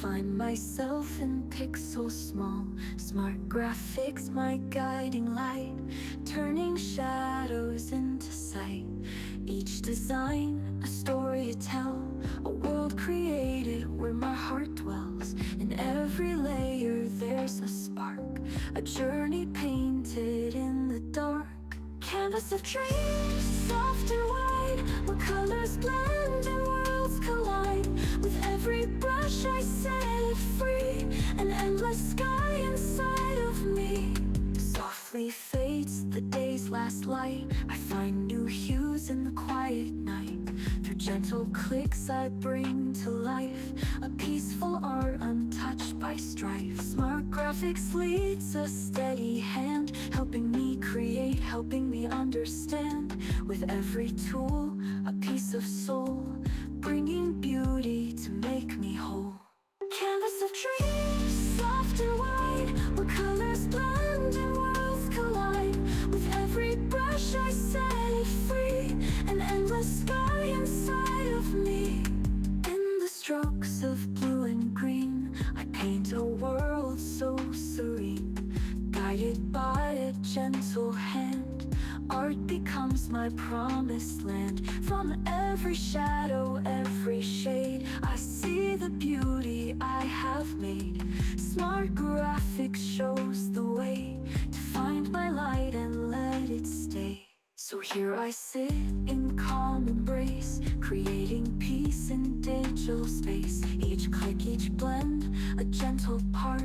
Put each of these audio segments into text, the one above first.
find myself in pixels small. Smart graphics, my guiding light, turning shadows into sight. Each design, a story to tell, a world created where my heart dwells. In every layer there's a spark, a journey painted in the dark. Canvas of dreams, soft and wide, where colors blend and worlds collide. With every brush I set free, an endless sky inside of me. Softly fades the day's last light, I find new hues in the quiet night. Through gentle clicks I bring to life a peaceful art untouched by strife. Smart graphics leads a steady hand, helping me create, helping me understand. With every tool, a piece of soul, bringing beauty to make me whole. Canvas of dreams, soft and wide, where colors blend and worlds collide. With every brush I set it free, an endless sky inside of me. In the strokes of blue and green, I paint a world so serene. Guided by a gentle hand, art becomes my promised land. From every shadow, every shade, I see the beauty I have made. Smart graphics shows the way to find my light and let it stay. So here I sit in calm embrace, creating peace in digital space. Each click, each blend, a gentle part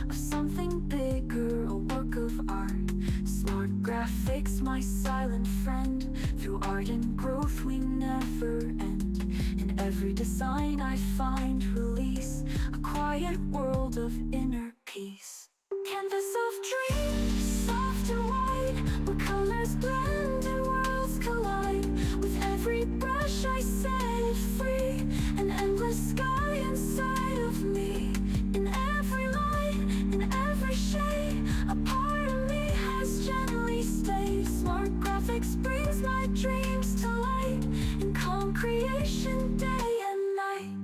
of something bigger, a work of art. Smart graphics, my silent friend. Through art and growth we never end. In every design I find release, a quiet world of inner peace. Canvas of dreams, soft and wide, where colors blend and worlds collide. With every brush I set it free, an endless sky inside of me. In every light, in every shade, a part of me has gently stayed. Smart graphics brings my dreams to light, in calm creation day and night.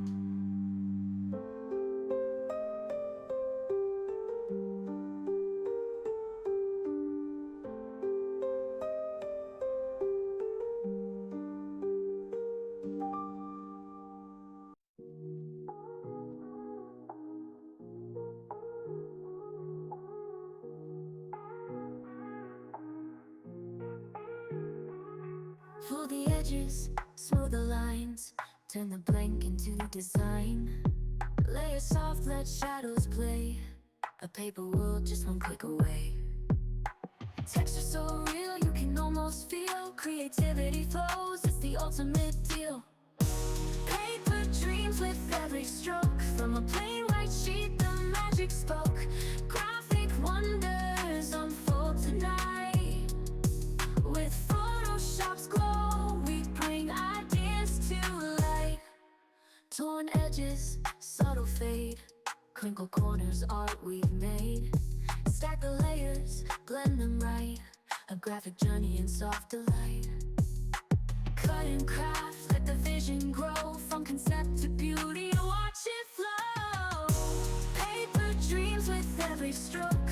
Pull the edges, smooth the lines, turn the blank into design. Layer soft, let shadows play, a paper world just one click away. Texture so real, you can almost feel creativity flows, it's the ultimate deal. Paper dreams with every stroke, from a plain white sheet the magic spoke. Graphic wonders unfold tonight. With Photoshop's glow, we bring ideas to light. Torn edges, subtle fade, crinkle corners, art we've made. Stack the layers, blend them right, a graphic journey in soft delight. Cut and craft, let the vision grow, from concept to beauty, watch it flow. Paper dreams with every stroke,